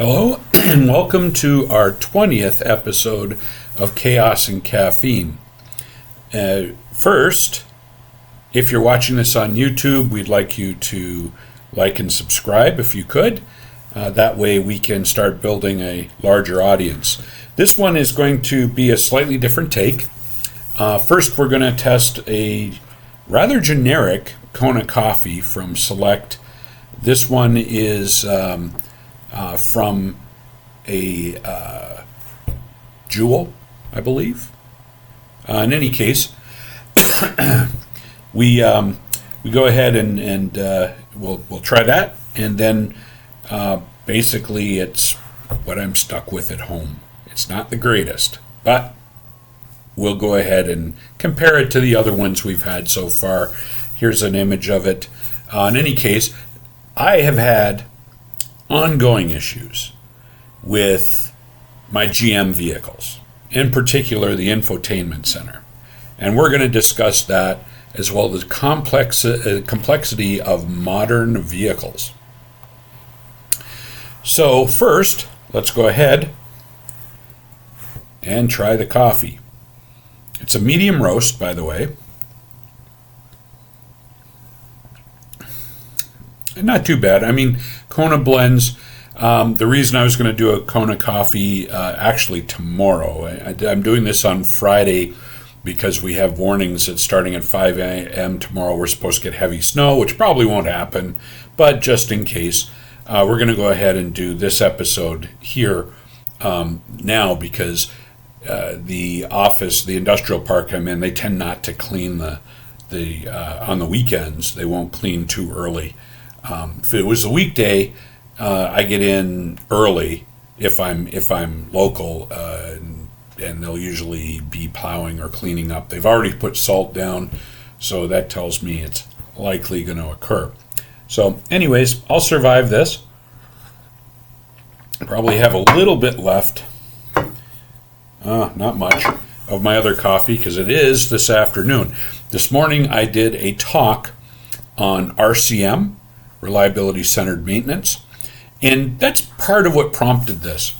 Hello, and welcome to our 20th episode of Chaos and Caffeine. First, if you're watching this on YouTube, we'd like you to like and subscribe if you could. That way we can start building a larger audience. This one is going to be a slightly different take. First, we're going to test a rather generic Kona coffee from Select. This one is from a Jewel, I believe. In any case, we go ahead and we'll try that, and then basically it's what I'm stuck with at home. It's not the greatest, but we'll go ahead and compare it to the other ones we've had so far. Here's an image of it. In any case, I have had ongoing issues with my GM vehicles, in particular the infotainment center. And we're going to discuss that as well as complexity of modern vehicles. So first, let's go ahead and try the coffee. It's a medium roast, by the way. And not too bad. I mean, Kona blends. The reason I was going to do a Kona coffee actually tomorrow, I'm doing this on Friday because we have warnings that starting at 5 a.m. tomorrow we're supposed to get heavy snow, which probably won't happen, but just in case, we're going to go ahead and do this episode here now because the office, the industrial park I'm in, they tend not to clean the on the weekends. They won't clean too early. If it was a weekday, I get in early if I'm local, and they'll usually be plowing or cleaning up. They've already put salt down, so that tells me it's likely going to occur. So anyways, I'll survive this. Probably have a little bit left, not much, of my other coffee because it is this afternoon. This morning I did a talk on RCM, Reliability Centered Maintenance, and that's part of what prompted this.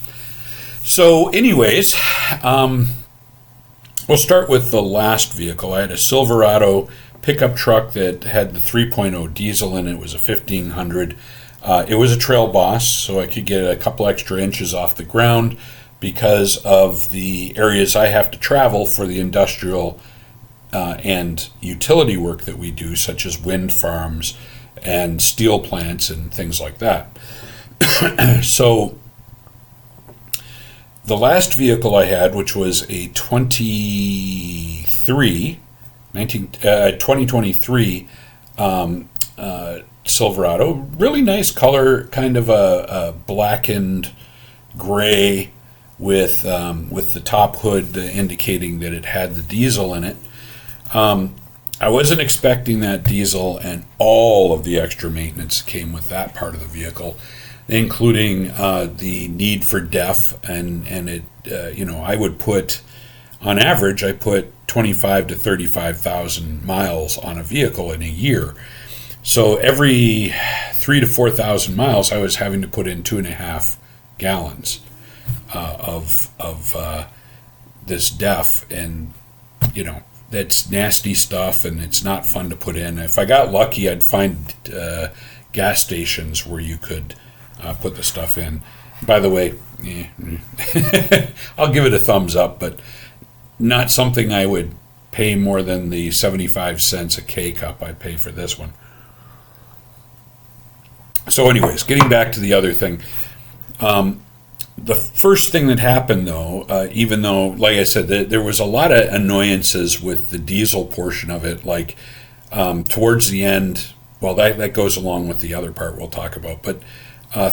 So anyways, we'll start with the last vehicle. I had a Silverado pickup truck that had the 3.0 diesel in it. It was a 1500. It was a trail boss, so I could get a couple extra inches off the ground because of the areas I have to travel for the industrial and utility work that we do, such as wind farms and steel plants and things like that. So the last vehicle I had, which was a 2023 Silverado, really nice color, kind of a blackened gray with the top hood indicating that it had the diesel in it. I wasn't expecting that diesel and all of the extra maintenance that came with that part of the vehicle, including the need for DEF, and it, I would put, on average, I put 25 to 35,000 miles on a vehicle in a year. So every 3,000 to 4,000 miles, I was having to put in 2.5 gallons of this DEF, and that's nasty stuff, and it's not fun to put in. If I got lucky, I'd find gas stations where you could put the stuff in. By the way, I'll give it a thumbs up, but not something I would pay more than the 75 cents a K-cup I pay for this one. So anyways, getting back to the other thing. The first thing that happened, though, even though, like I said, there was a lot of annoyances with the diesel portion of it, like towards the end, well, that goes along with the other part we'll talk about, but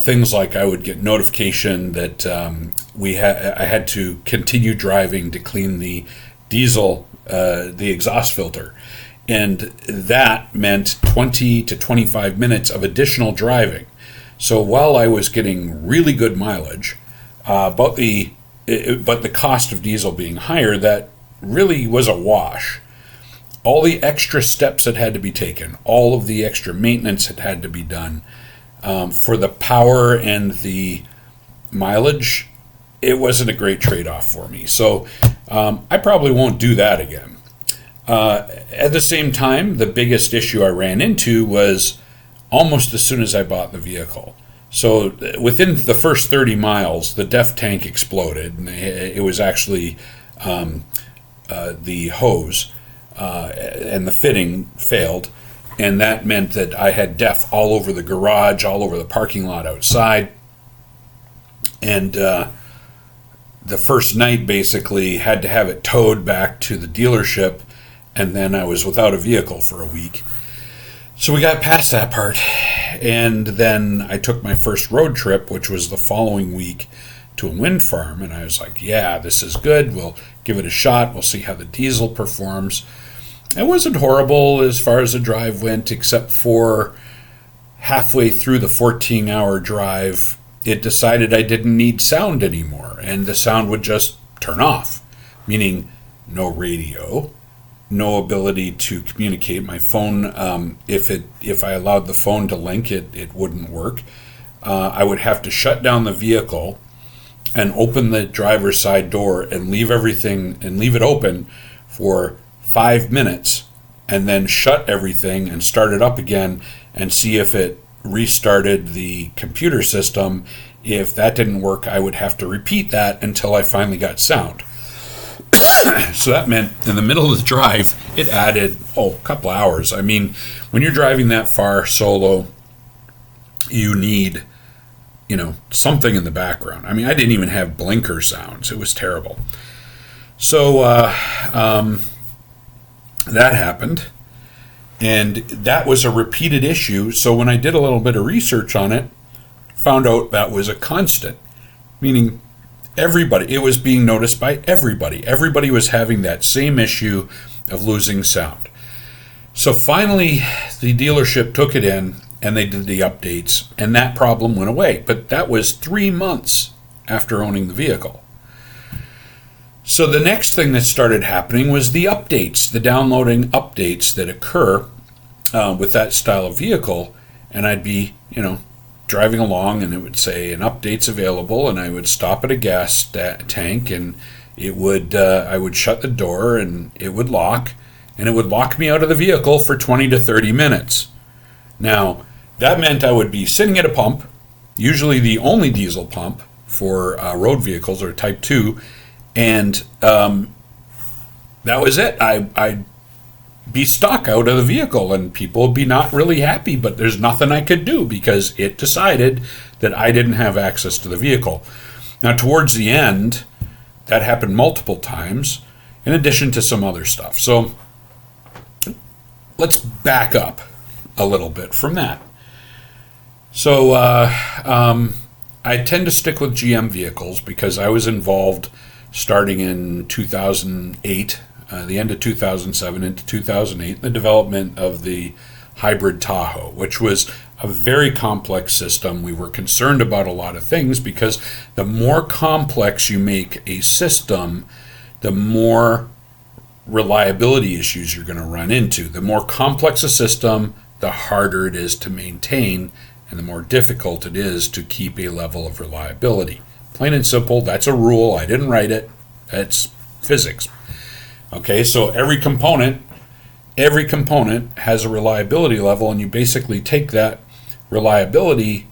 things like I would get notification that I had to continue driving to clean the diesel, the exhaust filter. And that meant 20 to 25 minutes of additional driving. So while I was getting really good mileage, but the cost of diesel being higher, that really was a wash. All the extra steps that had to be taken, all of the extra maintenance that had to be done for the power and the mileage, it wasn't a great trade-off for me. So I probably won't do that again. At the same time, the biggest issue I ran into was almost as soon as I bought the vehicle. So within the first 30 miles, the DEF tank exploded, and it was actually the hose and the fitting failed, and that meant that I had DEF all over the garage, all over the parking lot outside, and the first night basically had to have it towed back to the dealership, and then I was without a vehicle for a week. So we got past that part, and then I took my first road trip, which was the following week, to a wind farm, and I was like, yeah, this is good. We'll give it a shot. We'll see how the diesel performs. It wasn't horrible as far as the drive went, except for halfway through the 14-hour drive, it decided I didn't need sound anymore, and the sound would just turn off, meaning no radio, no ability to communicate. My phone, if I allowed the phone to link, it wouldn't work. I would have to shut down the vehicle and open the driver's side door and leave everything and leave it open for 5 minutes, and then shut everything and start it up again and see if it restarted the computer system. If that didn't work, I would have to repeat that until I finally got sound. So that meant in the middle of the drive, it added, a couple hours. I mean, when you're driving that far solo, you need, something in the background. I mean, I didn't even have blinker sounds. It was terrible. So that happened, and that was a repeated issue. So when I did a little bit of research on it, found out that was a constant, meaning everybody, it was being noticed by everybody. Everybody was having that same issue of losing sound. So finally, the dealership took it in, and they did the updates, and that problem went away. But that was 3 months after owning the vehicle. So the next thing that started happening was the updates, the downloading updates that occur with that style of vehicle. And I'd be, driving along, and it would say an update's available, and I would stop at a gas tank, and it would I would shut the door, and it would lock, and it would lock me out of the vehicle for 20 to 30 minutes. Now, that meant I would be sitting at a pump, usually the only diesel pump for road vehicles or Type 2, and that was it. I'd be stuck out of the vehicle, and people would be not really happy, but there's nothing I could do because it decided that I didn't have access to the vehicle. Now, towards the end, that happened multiple times, in addition to some other stuff. So let's back up a little bit from that. So I tend to stick with GM vehicles because I was involved starting in 2008, the end of 2007 into 2008, the development of the hybrid Tahoe, which was a very complex system. We were concerned about a lot of things because the more complex you make a system, the more reliability issues you're going to run into. The more complex a system, the harder it is to maintain, and the more difficult it is to keep a level of reliability. Plain and simple, that's a rule. I didn't write it. That's physics. Okay, so every component has a reliability level, and you basically take that reliability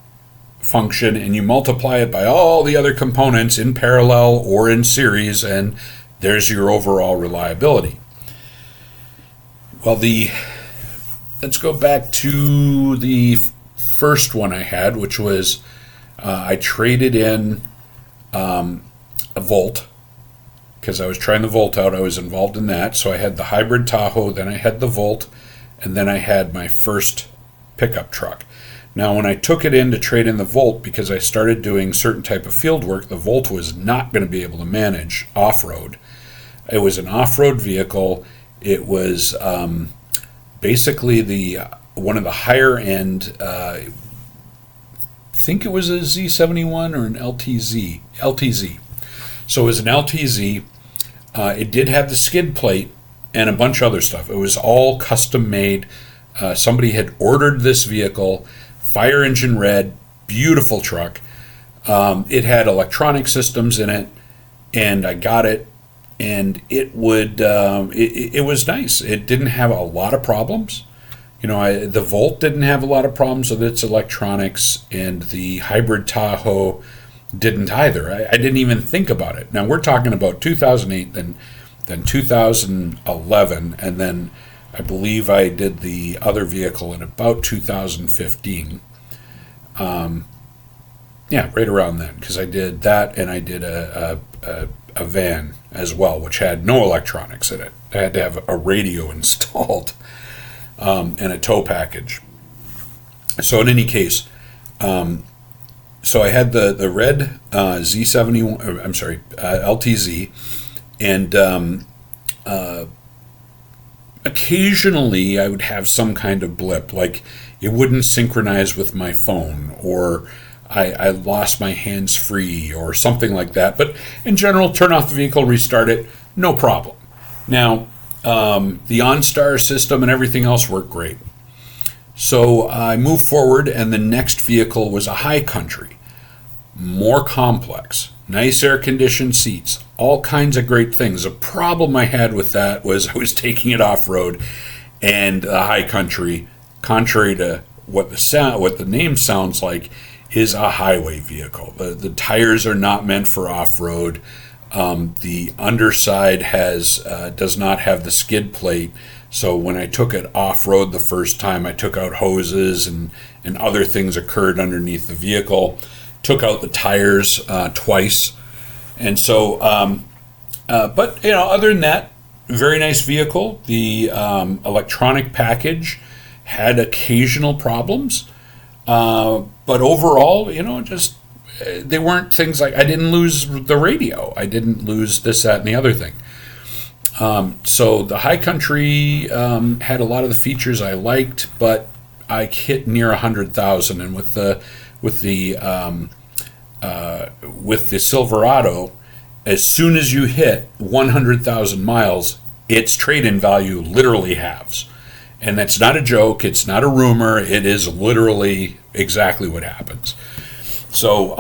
function and you multiply it by all the other components in parallel or in series, and there's your overall reliability. Well, let's go back to the first one I had, which was I traded in a Volt because I was trying the Volt out. I was involved in that. So I had the hybrid Tahoe, then I had the Volt, and then I had my first pickup truck. Now, when I took it in to trade in the Volt, because I started doing certain type of field work, the Volt was not going to be able to manage off-road. It was an off-road vehicle. It was basically one of the higher end, I think it was a Z71 or an LTZ. So it was an LTZ. It did have the skid plate and a bunch of other stuff. It was all custom made. Somebody had ordered this vehicle, fire engine red, beautiful truck. It had electronic systems in it, and I got it, and it was nice. It didn't have a lot of problems. The Volt didn't have a lot of problems with its electronics, and the hybrid Tahoe didn't either. I didn't even think about it. Now we're talking about 2008, then 2011, and then I believe I did the other vehicle in about 2015. Yeah, right around then, because I did that, and I did a van as well, which had no electronics in it. I had to have a radio installed, and a tow package. So in any case, so I had the red Z71, I'm sorry, LTZ, and occasionally I would have some kind of blip, like it wouldn't synchronize with my phone, or I lost my hands-free or something like that. But in general, turn off the vehicle, restart it, no problem. Now, the OnStar system and everything else worked great. So I moved forward, and the next vehicle was a high country, more complex, nice air-conditioned seats, all kinds of great things. The problem I had with that was I was taking it off-road, and the high country, contrary to what the name sounds like, is a highway vehicle. The tires are not meant for off-road. The underside does not have the skid plate. So when I took it off-road the first time, I took out hoses and other things occurred underneath the vehicle. Took out the tires twice. And so, but other than that, very nice vehicle. The electronic package had occasional problems. But overall, just they weren't things like I didn't lose the radio. I didn't lose this, that, and the other thing. So the High Country had a lot of the features I liked, but I hit near 100,000, and with the Silverado, as soon as you hit 100,000 miles, its trade-in value literally halves. And that's not a joke. It's not a rumor. It is literally exactly what happens. So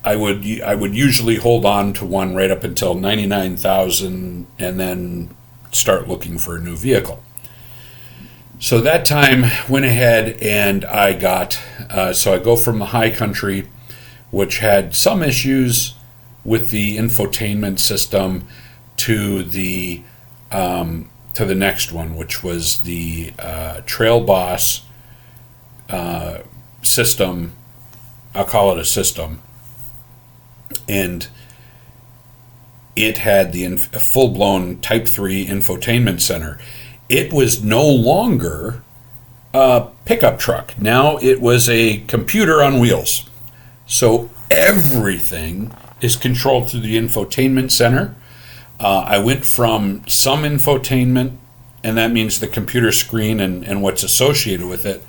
I would usually hold on to one right up until 99,000 and then start looking for a new vehicle. So that time went ahead and I got so I go from the High Country, which had some issues with the infotainment system, to the next one, which was the Trail Boss system. I'll call it a system. And it had the full-blown Type 3 infotainment center. It was no longer a pickup truck. Now it was a computer on wheels. So everything is controlled through the infotainment center. I went from some infotainment, and that means the computer screen and what's associated with it,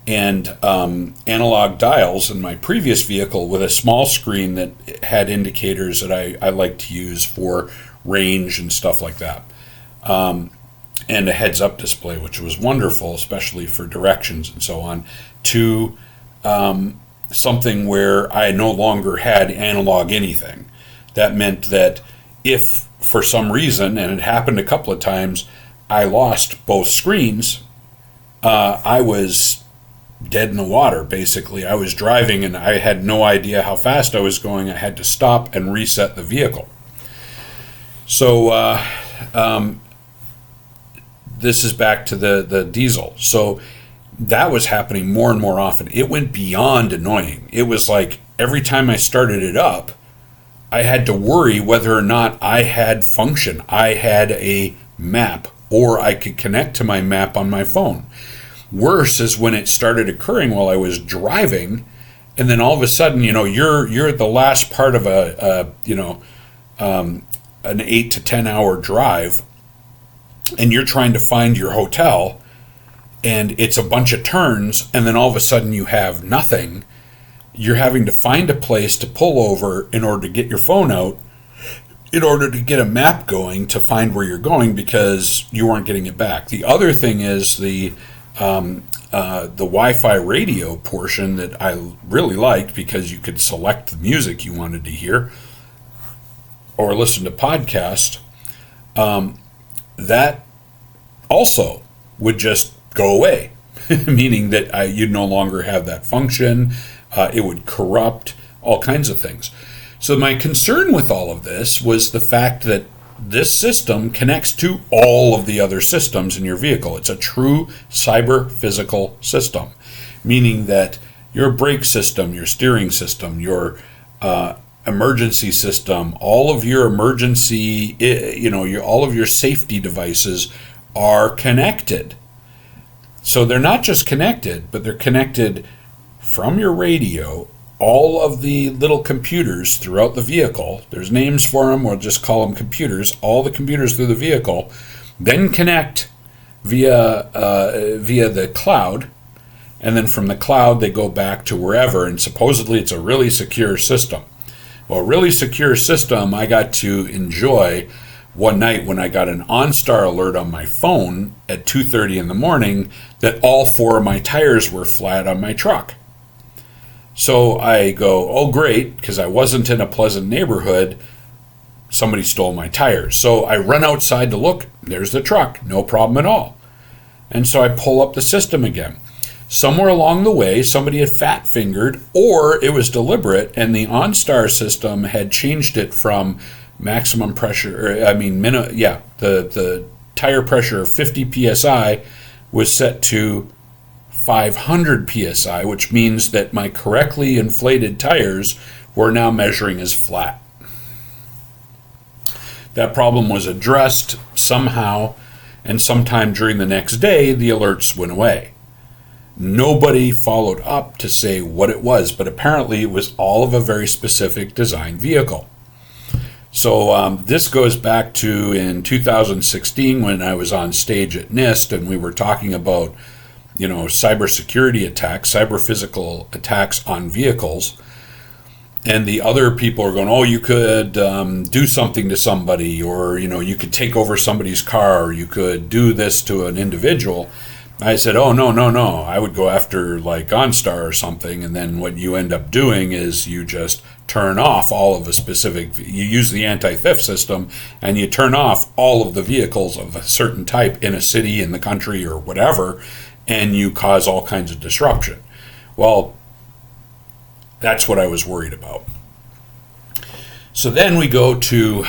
and analog dials in my previous vehicle with a small screen that had indicators that I like to use for range and stuff like that. And a heads-up display, which was wonderful, especially for directions and so on, to something where I no longer had analog anything. That meant that if for some reason, and it happened a couple of times, I lost both screens, I was dead in the water, basically. I was driving and I had no idea how fast I was going. I had to stop and reset the vehicle. So this is back to the diesel. So that was happening more and more often. It went beyond annoying. It was like every time I started it up, I had to worry whether or not I had function. I had a map, or I could connect to my map on my phone. Worse is when it started occurring while I was driving, and then all of a sudden, you're at the last part of an 8 to 10 hour drive, and you're trying to find your hotel, and it's a bunch of turns, and then all of a sudden you have nothing. You're having to find a place to pull over in order to get your phone out, in order to get a map going to find where you're going, because you weren't getting it back. The other thing is the the Wi-Fi radio portion that I really liked because you could select the music you wanted to hear or listen to podcasts, that also would just go away, meaning that you'd no longer have that function. It would corrupt all kinds of things. So my concern with all of this was the fact that this system connects to all of the other systems in your vehicle. It's a true cyber physical system, meaning that your brake system, your steering system, your emergency system, all of your emergency, all of your safety devices are connected. So they're not just connected, but they're connected from your radio. All of the little computers throughout the vehicle, there's names for them, we'll just call them computers, all the computers through the vehicle, then connect via the cloud, and then from the cloud they go back to wherever, and supposedly it's a really secure system. Well, a really secure system I got to enjoy one night when I got an OnStar alert on my phone at 2:30 in the morning that all 4 of my tires were flat on my truck. So I go, oh great, because I wasn't in a pleasant neighborhood, somebody stole my tires. So I run outside to look, there's the truck, no problem at all. And so I pull up the system again. Somewhere along the way, somebody had fat fingered, or it was deliberate, and the OnStar system had changed it from maximum pressure, the tire pressure of 50 psi was set to 500 psi, which means that my correctly inflated tires were now measuring as flat. That problem was addressed somehow, and sometime during the next day, the alerts went away. Nobody followed up to say what it was, but apparently it was all of a very specific design vehicle. So this goes back to in 2016 when I was on stage at NIST and we were talking about cybersecurity attacks, cyber physical attacks on vehicles. And the other people are going, oh, you could do something to somebody, or, you could take over somebody's car, or you could do this to an individual. I said, oh, no. I would go after like OnStar or something. And then what you end up doing is you just turn off all of the specific, you use the anti-theft system and you turn off all of the vehicles of a certain type in a city, in the country, or whatever, and you cause all kinds of disruption. Well, that's what I was worried about. So then we go to,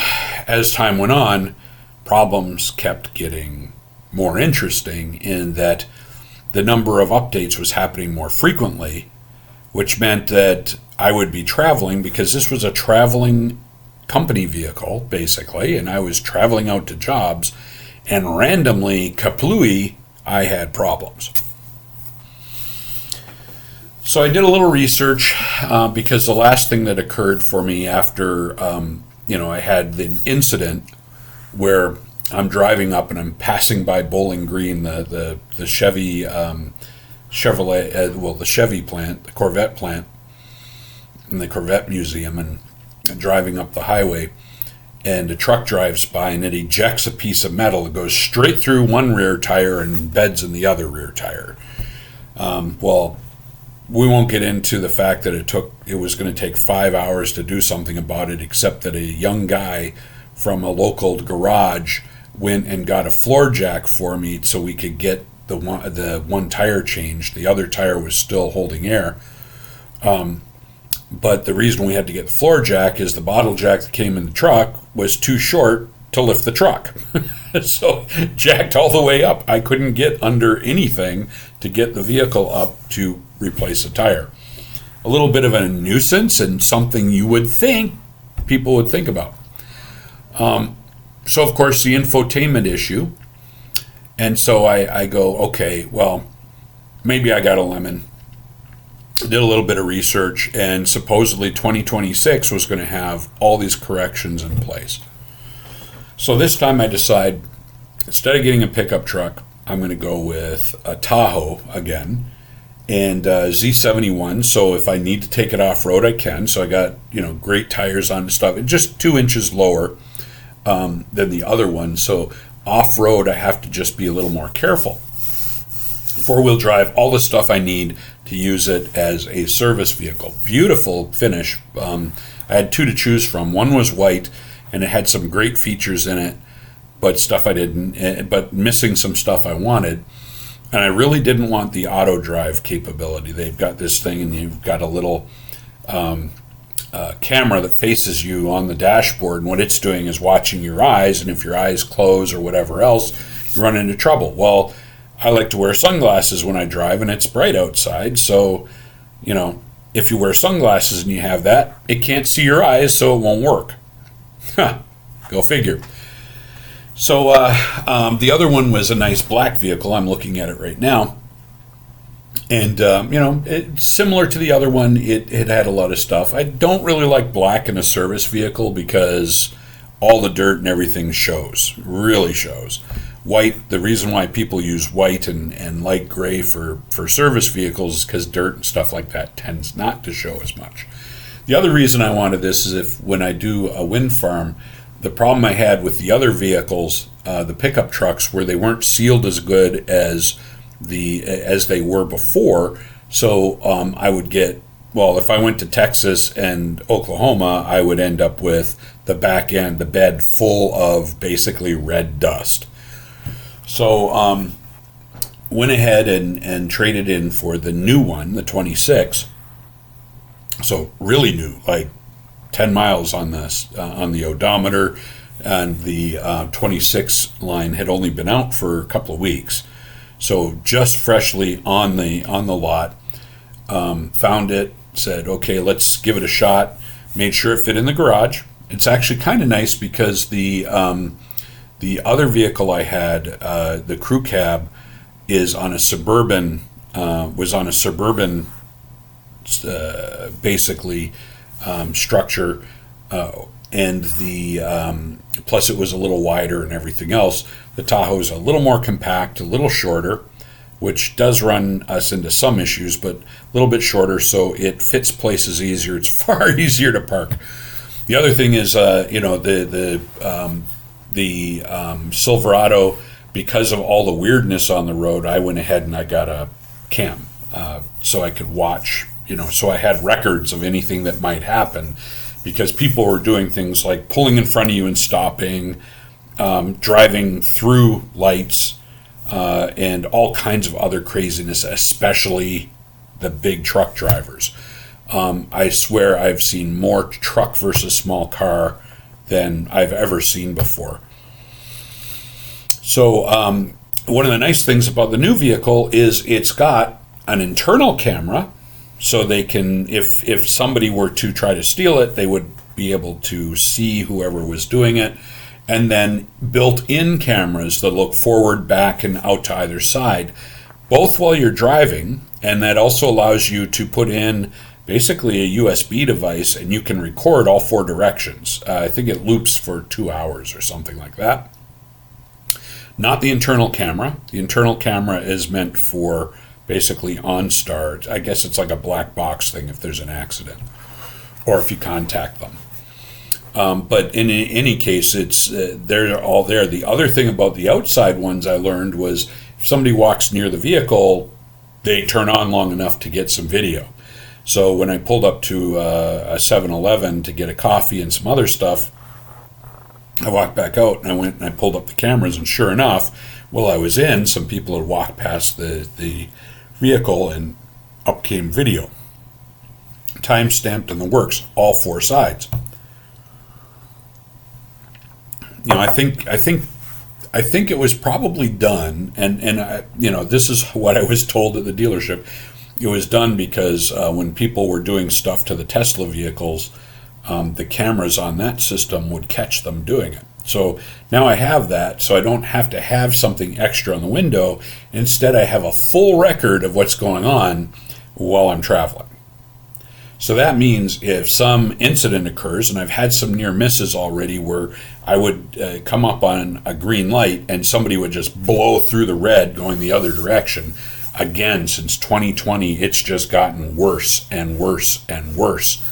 as time went on, problems kept getting more interesting in that the number of updates was happening more frequently, which meant that I would be traveling, because this was a traveling company vehicle, basically, and I was traveling out to jobs, and randomly, kaplooey, I had problems. So I did a little research because the last thing that occurred for me after, I had the incident where I'm driving up and I'm passing by Bowling Green, the Chevy Chevrolet, the Chevy plant, the Corvette plant, and the Corvette Museum, and driving up the highway, and a truck drives by and it ejects a piece of metal. It goes straight through one rear tire and beds in the other rear tire. We won't get into the fact that it was going to take 5 hours to do something about it, except that a young guy from a local garage went and got a floor jack for me so we could get the one tire changed. The other tire was still holding air. But the reason we had to get the floor jack is the bottle jack that came in the truck was too short to lift the truck. So jacked all the way up. I couldn't get under anything to get the vehicle up to replace a tire. A little bit of a nuisance and something you would think people would think about. So of course the infotainment issue. And so I go, okay, well, maybe I got a lemon. Did a little bit of research, and supposedly 2026 was going to have all these corrections in place. So this time I decide, instead of getting a pickup truck, I'm going to go with a Tahoe again, and Z71, so if I need to take it off-road, I can. So I got, great tires on stuff, just 2 inches lower than the other one. So off-road, I have to just be a little more careful. four-wheel drive, all the stuff I need to use it as a service vehicle. Beautiful finish. I had two to choose from. One was white, and it had some great features in it, but but missing some stuff I wanted. And I really didn't want the auto drive capability. They've got this thing, and you've got a little camera that faces you on the dashboard, and what it's doing is watching your eyes, and if your eyes close or whatever else, you run into trouble. Well, I like to wear sunglasses when I drive, and it's bright outside, so, if you wear sunglasses and you have that, it can't see your eyes, so it won't work. Go figure. So the other one was a nice black vehicle. I'm looking at it right now. And, it's similar to the other one. It had a lot of stuff. I don't really like black in a service vehicle because all the dirt and everything shows, really shows. White, the reason why people use white and light gray for service vehicles is because dirt and stuff like that tends not to show as much. The other reason I wanted this is if when I do a wind farm, the problem I had with the other vehicles, the pickup trucks, where they weren't sealed as good as they were before. So I would get, if I went to Texas and Oklahoma, I would end up with the back end, the bed full of basically red dust. So went ahead and traded in for the new one, the 26. So really new, like 10 miles on the odometer, and the 26 line had only been out for a couple of weeks. So just freshly on the lot, found it, said, okay, let's give it a shot. Made sure it fit in the garage. It's actually kind of nice because the other vehicle I had, the crew cab, was on a suburban, basically structure, and the plus it was a little wider and everything else. The Tahoe's a little more compact, a little shorter, which does run us into some issues, but a little bit shorter, so it fits places easier. It's far easier to park. The other thing is, the Silverado, because of all the weirdness on the road, I went ahead and I got a cam, so I could watch. So I had records of anything that might happen, because people were doing things like pulling in front of you and stopping, driving through lights, and all kinds of other craziness, especially the big truck drivers. I swear I've seen more truck versus small car than I've ever seen before. So one of the nice things about the new vehicle is it's got an internal camera, so they can, if somebody were to try to steal it, they would be able to see whoever was doing it. And then built-in cameras that look forward, back, and out to either side, both while you're driving. And that also allows you to put in basically a USB device, and you can record all four directions. I think it loops for 2 hours or something like that. Not the internal camera. The internal camera is meant for basically OnStar. I guess it's like a black box thing if there's an accident, or if you contact them. But in any case, they're all there. The other thing about the outside ones I learned was if somebody walks near the vehicle, they turn on long enough to get some video. So when I pulled up to a 7-Eleven to get a coffee and some other stuff, I walked back out and I went and I pulled up the cameras, and sure enough, while I was in, some people had walked past the vehicle and up came video. Time stamped in the works, all four sides. I think it was probably done, and this is what I was told at the dealership. It was done because when people were doing stuff to the Tesla vehicles, the cameras on that system would catch them doing it. So now I have that, so I don't have to have something extra on the window. Instead, I have a full record of what's going on while I'm traveling. So that means if some incident occurs, and I've had some near misses already where I would come up on a green light and somebody would just blow through the red going the other direction. Again, since 2020, it's just gotten worse and worse and worse.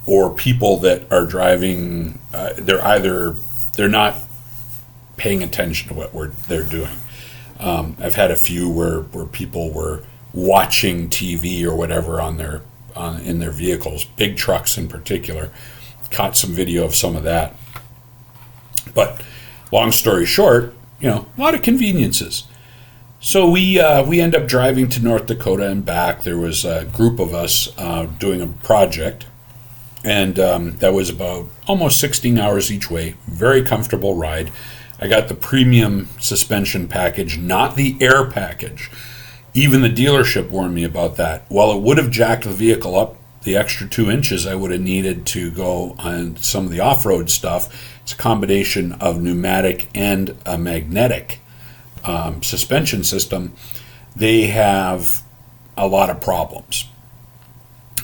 Or people that are driving, they're not paying attention to what they're doing. I've had a few where people were watching TV or whatever in their vehicles, big trucks in particular. Caught some video of some of that. But long story short, a lot of conveniences. So we end up driving to North Dakota and back. There was a group of us doing a project, and that was about almost 16 hours each way. Very comfortable ride. I got the premium suspension package, not the air package. Even the dealership warned me about that. While it would have jacked the vehicle up the extra 2 inches I would have needed to go on some of the off-road stuff, it's a combination of pneumatic and a magnetic suspension system. They have a lot of problems.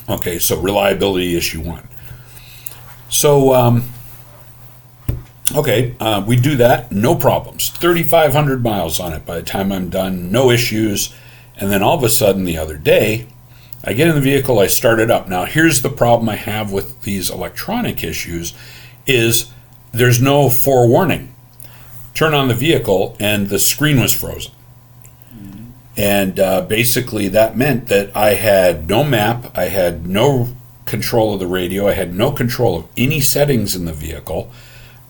Okay, so reliability issue 1. So, we do that, no problems. 3,500 miles on it by the time I'm done, no issues. And then all of a sudden the other day, I get in the vehicle, I start it up. Now, here's the problem I have with these electronic issues is there's no forewarning. Turn on the vehicle, and the screen was frozen. And basically that meant that I had no map, I had no control of the radio, I had no control of any settings in the vehicle.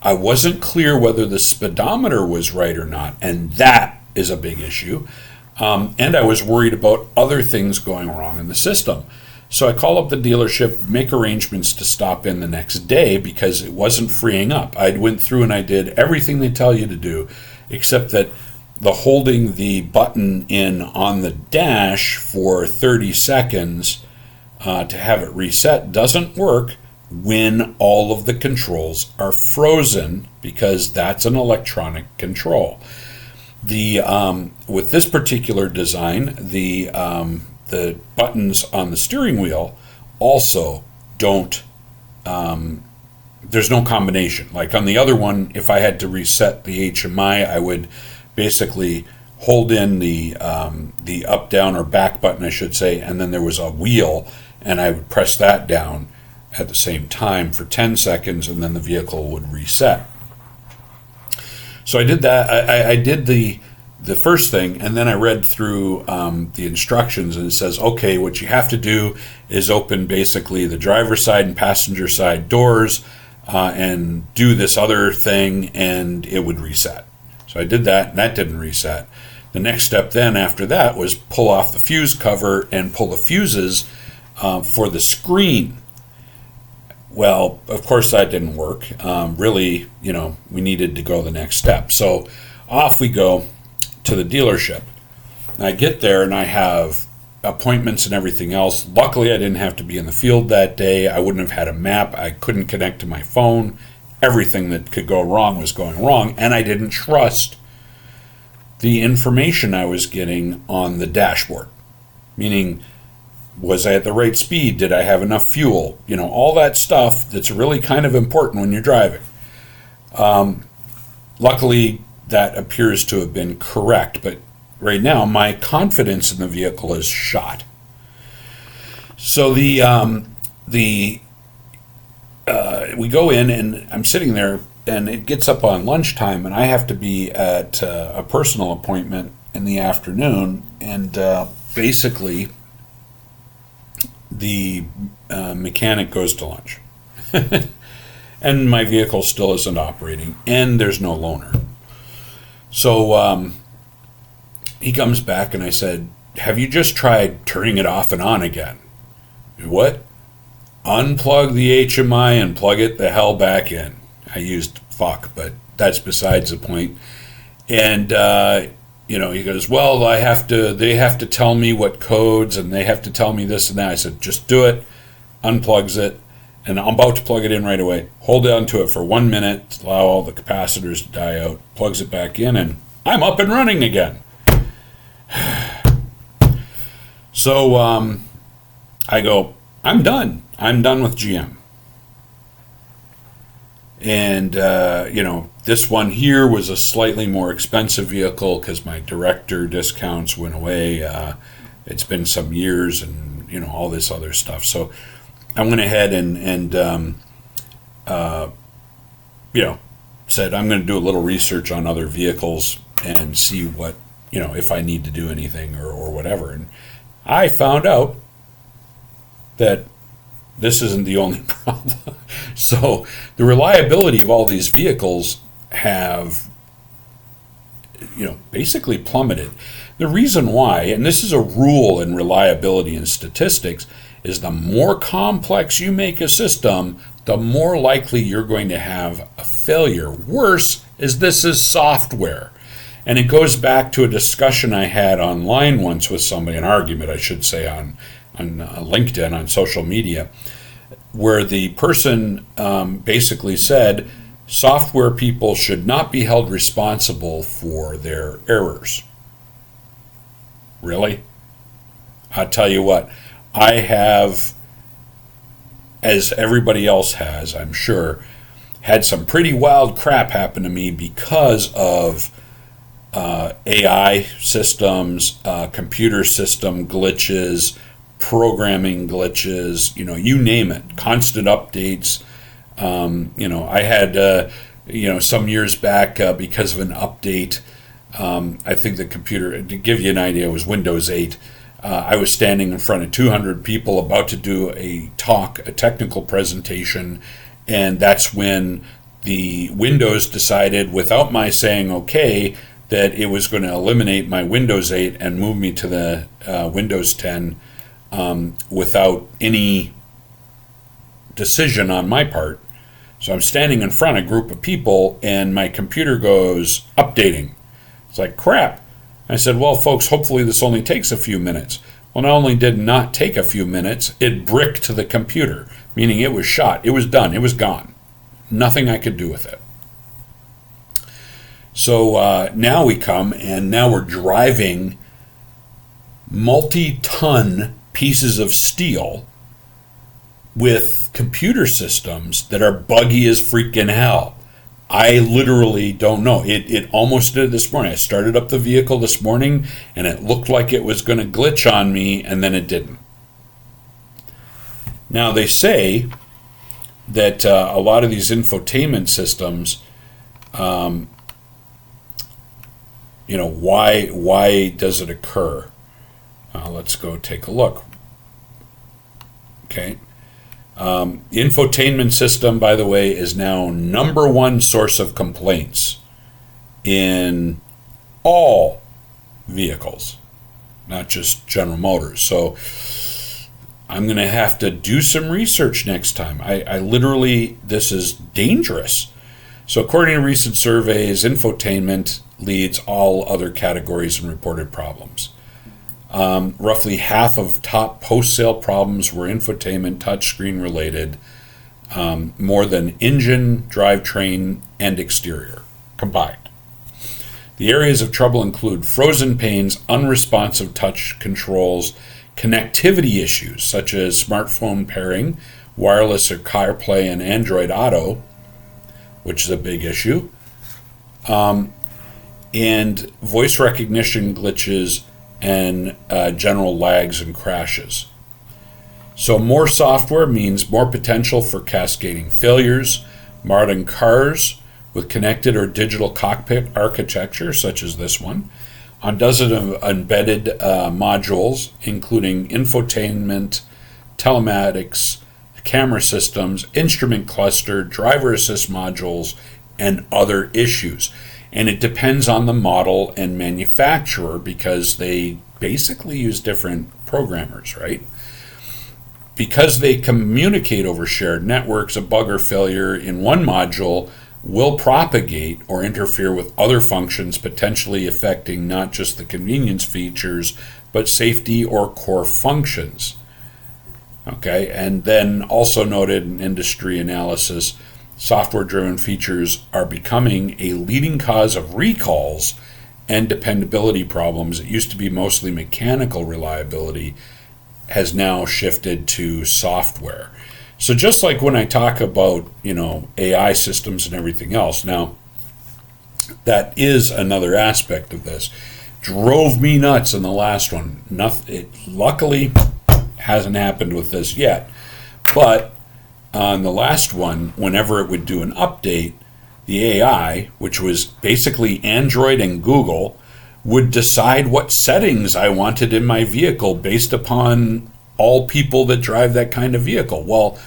I wasn't clear whether the speedometer was right or not, and that is a big issue. And I was worried about other things going wrong in the system. So I call up the dealership, make arrangements to stop in the next day because it wasn't freeing up. I went through and I did everything they tell you to do, except that the holding the button in on the dash for 30 seconds to have it reset doesn't work when all of the controls are frozen, because that's an electronic control. With this particular design, the buttons on the steering wheel also don't. There's no combination. Like on the other one, if I had to reset the HMI, I would basically hold in the up, down, or back button, I should say, and then there was a wheel, and I would press that down at the same time for 10 seconds, and then the vehicle would reset. So I did that. I did the first thing, and then I read through the instructions, and it says, okay, what you have to do is open basically the driver's side and passenger side doors and do this other thing, and it would reset. So I did that, and that didn't reset. The next step then after that was pull off the fuse cover and pull the fuses for the screen. Well, of course that didn't work. Really, we needed to go the next step. So off we go to the dealership. And I get there and I have appointments and everything else. Luckily, I didn't have to be in the field that day. I wouldn't have had a map. I couldn't connect to my phone. Everything that could go wrong was going wrong. And I didn't trust the information I was getting on the dashboard. Meaning, was I at the right speed? Did I have enough fuel? All that stuff that's really kind of important when you're driving. Luckily, that appears to have been correct, but right now my confidence in the vehicle is shot. So we go in, and I'm sitting there, and it gets up on lunchtime, and I have to be at a personal appointment in the afternoon, and basically the mechanic goes to lunch. And my vehicle still isn't operating, and there's no loaner. So he comes back, and I said, have you just tried turning it off and on again? What? Unplug the HMI and plug it the hell back in. I used fuck, but that's besides the point. And he goes, well, they have to tell me what codes, and they have to tell me this and that. I said, just do it. Unplugs it, and I'm about to plug it in right away. Hold on to it for 1 minute, allow all the capacitors to die out, plugs it back in, and I'm up and running again. So I go, I'm done. I'm done with GM. And, this one here was a slightly more expensive vehicle because my director discounts went away. It's been some years and, all this other stuff. So I went ahead and said I'm going to do a little research on other vehicles and see what if I need to do anything or whatever. And I found out that this isn't the only problem. So the reliability of all these vehicles have, basically plummeted. The reason why, and this is a rule in reliability and statistics, is the more complex you make a system, the more likely you're going to have a failure. Worse is this is software. And it goes back to a discussion I had online once with somebody, an argument, I should say, on LinkedIn, on social media, where the person basically said software people should not be held responsible for their errors. Really? I'll tell you what, I have, as everybody else has, I'm sure, had some pretty wild crap happen to me because of AI systems, computer system glitches, programming glitches, you name it, constant updates. I had, some years back, because of an update, I think the computer, to give you an idea, it was Windows 8. I was standing in front of 200 people about to do a technical presentation, and that's when the Windows decided, without my saying okay, that it was going to eliminate my Windows 8 and move me to the Windows 10 without any decision on my part. So I'm standing in front of a group of people, and my computer goes updating. It's like, crap. I said, well, folks, hopefully this only takes a few minutes. Well, not only did it not take a few minutes, it bricked the computer, meaning it was shot. It was done. It was gone. Nothing I could do with it. So now we come, and now we're driving multi-ton pieces of steel with computer systems that are buggy as freaking hell. I literally don't know. It almost did this morning. I started up the vehicle this morning, and it looked like it was going to glitch on me, and then it didn't. Now, they say that a lot of these infotainment systems, why does it occur? Let's go take a look. Okay. The infotainment system, by the way, is now number one source of complaints in all vehicles, not just General Motors. So I'm going to have to do some research next time. I literally, this is dangerous. So according to recent surveys, infotainment leads all other categories in reported problems. Roughly half of top post-sale problems were infotainment touchscreen related, more than engine, drivetrain, and exterior combined. The areas of trouble include frozen panes, unresponsive touch controls, connectivity issues such as smartphone pairing, wireless or CarPlay and Android Auto, which is a big issue, and voice recognition glitches, and general lags and crashes. So more software means more potential for cascading failures. Modern cars with connected or digital cockpit architecture, such as this one, on dozens of embedded modules, including infotainment, telematics, camera systems, instrument cluster, driver assist modules, and other issues. And it depends on the model and manufacturer because they basically use different programmers, right? Because they communicate over shared networks, a bug or failure in one module will propagate or interfere with other functions, potentially affecting not just the convenience features, but safety or core functions. Okay, and then also noted in industry analysis, software-driven features are becoming a leading cause of recalls and dependability problems. It used to be mostly mechanical reliability, has now shifted to software. So just like when I talk about, AI systems and everything else, now that is another aspect of this. Drove me nuts in the last one. It luckily hasn't happened with this yet, but on the last one, whenever it would do an update, the AI, which was basically Android and Google, would decide what settings I wanted in my vehicle based upon all people that drive that kind of vehicle. Well,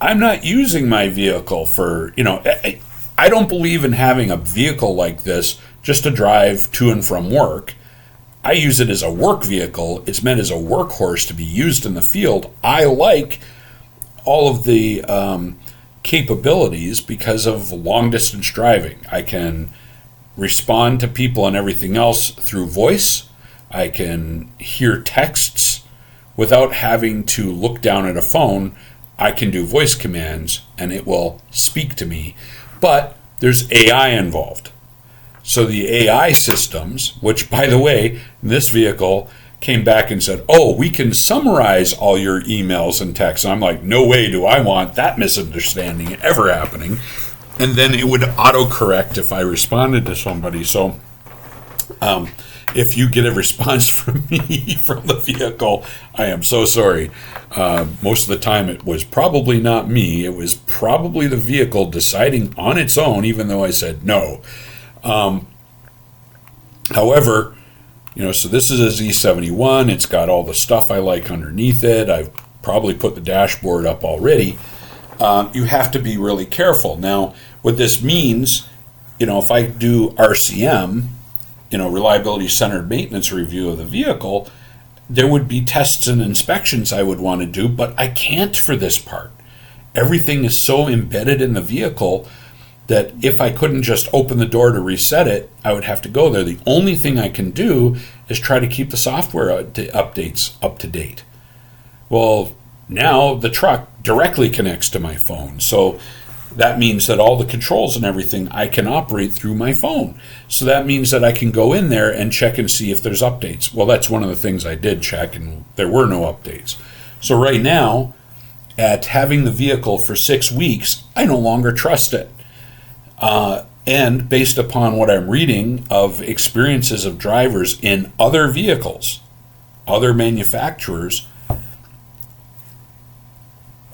I'm not using my vehicle for, I don't believe in having a vehicle like this just to drive to and from work. I use it as a work vehicle. It's meant as a workhorse to be used in the field. I like all of the capabilities because of long distance driving. I can respond to people and everything else through voice. I can hear texts without having to look down at a phone. I can do voice commands and it will speak to me. But there's AI involved. So the AI systems, which by the way, this vehicle came back and said, oh, we can summarize all your emails and texts. And I'm like, no way do I want that misunderstanding ever happening. And then it would autocorrect if I responded to somebody. So if you get a response from me from the vehicle, I am so sorry. Most of the time it was probably not me. It was probably the vehicle deciding on its own, even though I said no. However, so this is a Z71. It's got all the stuff I like underneath it. I've probably put the dashboard up already. You have to be really careful. Now, what this means, if I do RCM, reliability centered maintenance review of the vehicle, there would be tests and inspections I would want to do, but I can't for this part. Everything is so embedded in the vehicle that if I couldn't just open the door to reset it, I would have to go there. The only thing I can do is try to keep the software updates up to date. Well, now the truck directly connects to my phone. So that means that all the controls and everything I can operate through my phone. So that means that I can go in there and check and see if there's updates. Well, that's one of the things I did check, and there were no updates. So right now, at having the vehicle for 6 weeks, I no longer trust it. And based upon what I'm reading of experiences of drivers in other vehicles, other manufacturers,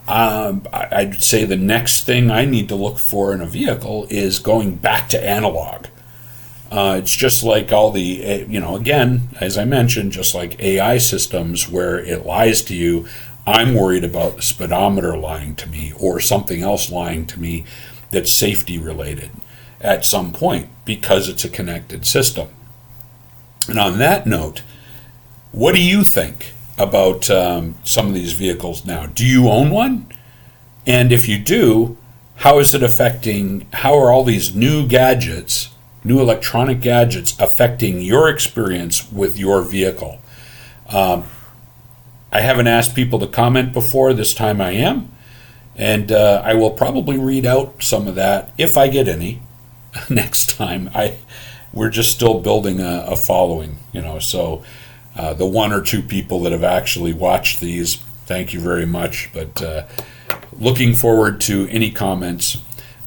I'd say the next thing I need to look for in a vehicle is going back to analog. It's just like all the, again, as I mentioned, just like AI systems where it lies to you. I'm worried about the speedometer lying to me or something else lying to me that's safety related at some point because it's a connected system. And on that note, what do you think about some of these vehicles now? Do you own one? And if you do, how is it affecting, how are all these new gadgets, new electronic gadgets affecting your experience with your vehicle? I haven't asked people to comment before. This time I am. And I will probably read out some of that, if I get any, next time. We're just still building a following, so the one or two people that have actually watched these, thank you very much. But looking forward to any comments.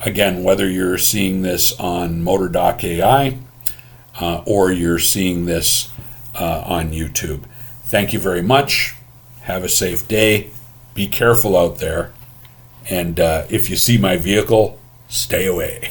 Again, whether you're seeing this on MotorDoc AI or you're seeing this on YouTube. Thank you very much. Have a safe day. Be careful out there. And if you see my vehicle, stay away.